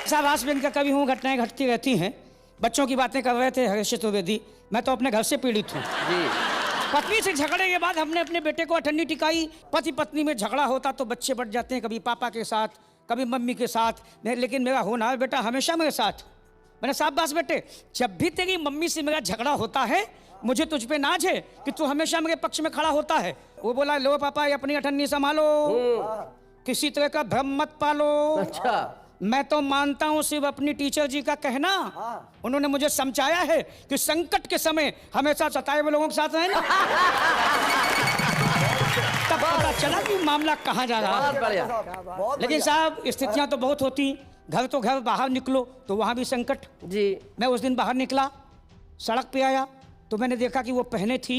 साहब आज भी इनका कभी हूँ घटनाएं घटती रहती हैं। बच्चों की बातें कर रहे थे हरीश चतुर्वेदी, मैं तो अपने घर से पीड़ित हूँ जी। पत्नी से झगड़े के बाद हमने अपने बेटे को अठन्नी टिकाई। पति पत्नी में झगड़ा होता तो बच्चे बढ़ जाते हैं, कभी पापा के साथ कभी मम्मी के साथ, लेकिन मेरा होनहार बेटा हमेशा मेरे साथ। मैंने साफ बात बेटे, जब भी तेरी मम्मी से मेरा झगड़ा होता है मुझे तुझ पे नाज है कि तू हमेशा मेरे पक्ष में खड़ा होता है। वो बोला लो पापा ये अपनी अठन्नी संभालो, किसी तरह का भ्रम मत पालो। अच्छा। मैं तो मानता हूँ सिर्फ अपनी टीचर जी का कहना। उन्होंने मुझे समझाया है कि संकट के समय हमेशा सताए हुए लोगों के साथ रहना। तब पता चला कि मामला कहाँ जा रहा है। लेकिन साहब स्थितियां तो बहुत होती, घर तो घर, बाहर निकलो तो वहां भी संकट जी। मैं उस दिन बाहर निकला, सड़क पे आया तो मैंने देखा कि वो पहने थी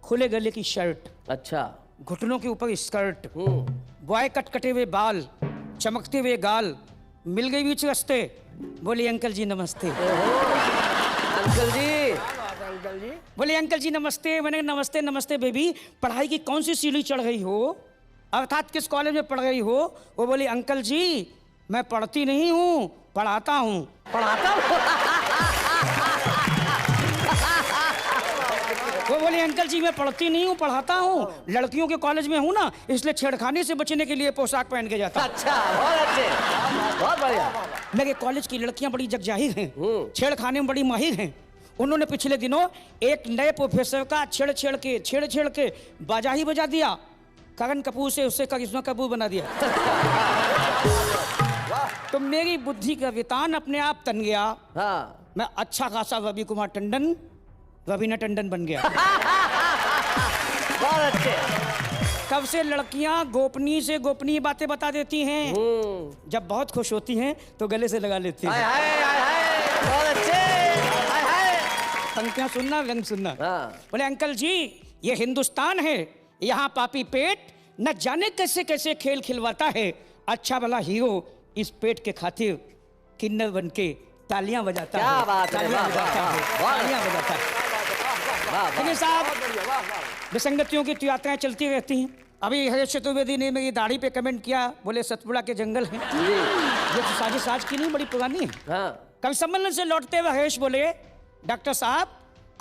खुले गले की शर्ट, अच्छा, घुटनों के ऊपर स्कर्ट, बॉय कट कटे हुए बाल, चमकते हुए गाल। मिल गई बीच रास्ते, बोली अंकल जी नमस्ते। अंकल जी बोले अंकल जी नमस्ते। मैंने नमस्ते नमस्ते बेबी, पढ़ाई की कौन सी सीढ़ी चढ़ गई हो, अर्थात किस कॉलेज में पढ़ गई हो। वो बोली अंकल जी मैं पढ़ती नहीं हूँ, पढ़ाता हूँ। पढ़ाता हूँ? वो बोले अंकल जी मैं पढ़ती नहीं हूँ, पढ़ाता हूँ। लड़कियों के कॉलेज में हूँ ना, इसलिए छेड़खानी से बचने के लिए पोशाक पहन के जाता। अच्छा, बहुत अच्छे, बहुत बढ़िया। मेरे कॉलेज की लड़कियां बड़ी जगजाहिर हैं, छेड़खाने में बड़ी माहिर हैं। उन्होंने पिछले दिनों एक नए प्रोफेसर का छेड़ के बाजा ही बजा दिया। करण कपूर से उससे करिश्मा कपूर बना दिया। तो मेरी बुद्धि का वितान अपने आप तन गया। हाँ। मैं अच्छा खासा रवि कुमार टंडन, रवीना टंडन बन गया। बहुत अच्छे। तब से लड़कियां गोपनीय से गोपनीय बातें बता देती हैं। जब बहुत खुश होती हैं तो गले से लगा लेती हैं। बहुत अच्छे। पंक्तियां सुनना, व्यंग सुनना। बोले अंकल जी ये हिंदुस्तान है, यहाँ पापी पेट न जाने कैसे कैसे खेल खिलवाता है। अच्छा भला हीरो इस पेट के खातिर किन्नर बन के तालियां बजाता है। क्या बात है, तालियां बजाता है। लेकिन साहब विसंगतियों की यात्राएं चलती रहती हैं। अभी हरीश चतुर्वेदी ने मेरी दाढ़ी पे कमेंट किया, बोले सतपुड़ा के जंगल हैं। ये तो साजिश आज की नहीं, बड़ी पुरानी है। कभी सम्मेलन से लौटते हुए हरीश बोले डॉक्टर साहब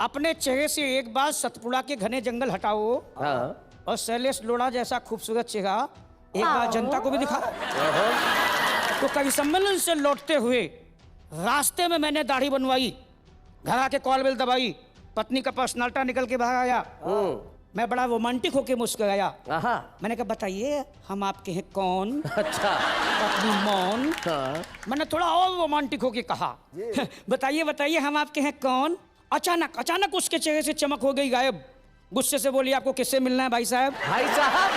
अपने चेहरे से एक बार सतपुड़ा के घने जंगल हटाओ और शैलेश लोढ़ा जैसा खूबसूरत चेहरा एक बार जनता को भी दिखा। तो कभी सम्मेलन से लौटते हुए रास्ते में मैंने दाढ़ी बनवाई, घर आके कॉल बेल दबाई, पत्नी का पर्सनालिटी निकल के बाहर आया। मैं बड़ा रोमांटिक होके मुस्कुराया। मैंने कहा बताइए हम आपके हैं कौन। अच्छा। पत्नी मौन। मैंने थोड़ा और रोमांटिक होके कहा बताइए बताइए हम आपके हैं कौन। अचानक उसके चेहरे से चमक हो गई गायब। गुस्से से बोली आपको किससे मिलना है भाई साहब। भाई साहब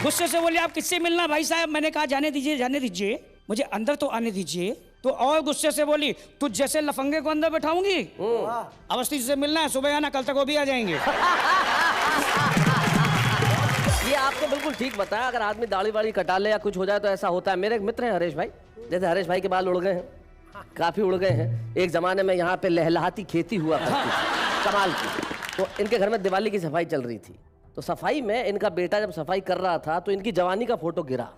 गुस्से से बोली आप किससे मिलना है भाई साहब। मैंने कहा जाने दीजिए मुझे अंदर तो आने दीजिए। तो और गुस्से से बोली तुझ जैसे लफंगे को अंदर बैठाऊंगी। अवस्थी से मिलना है, सुबह आना, कल तक वो भी आ जाएंगे। ये आपको बिल्कुल ठीक बताया। अगर आदमी दाढ़ी वाड़ी कटा ले या कुछ हो जाए तो ऐसा होता है। मेरे एक मित्र हैं हरीश भाई, जैसे हरीश भाई के बाल उड़ गए हैं, काफी उड़ गए हैं। एक जमाने में यहाँ पे लहलहाती खेती हुआ करती थी, कमाल की। तो इनके घर में दिवाली की सफाई चल रही थी। तो सफाई में इनका बेटा जब सफाई कर रहा था तो इनकी जवानी का फोटो गिरा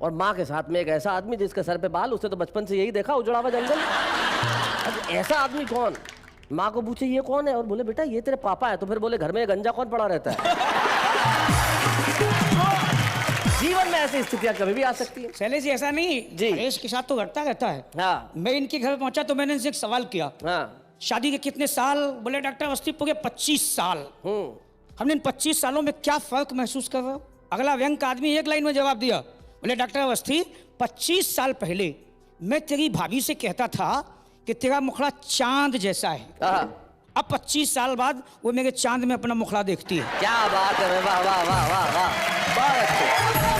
और माँ के साथ में एक ऐसा आदमी जिसके सर पे बाल, उसने तो बचपन से यही देखा उजड़ा हुआ जंगल। अब ऐसा आदमी कौन। माँ को पूछे ये कौन है और बोले बेटा ये तेरे पापा है। तो फिर बोले घर में गंजा कौन पड़ा रहता है। जीवन में ऐसी स्थितियां कभी भी आ सकती है। शैलेश जी ऐसा नहीं जी, हरीश के साथ तो घटता रहता है। हाँ। मैं इनके घर पहुंचा तो मैंने इनसे एक सवाल किया। हाँ। शादी के कितने साल। बोले डॉक्टर अवस्थी पूरे 25 साल। हमने इन 25 सालों में क्या फर्क महसूस कर रहा। अगला व्यंग का आदमी एक लाइन में जवाब दिया, बोले डॉक्टर अवस्थी 25 साल पहले मैं तेरी भाभी से कहता था कि तेरा मुखड़ा चांद जैसा है। अब 25 साल बाद वो मेरे चांद में अपना मुखड़ा देखती है। क्या बात है, वाह वाह वाह वाह वाह, बहुत अच्छे।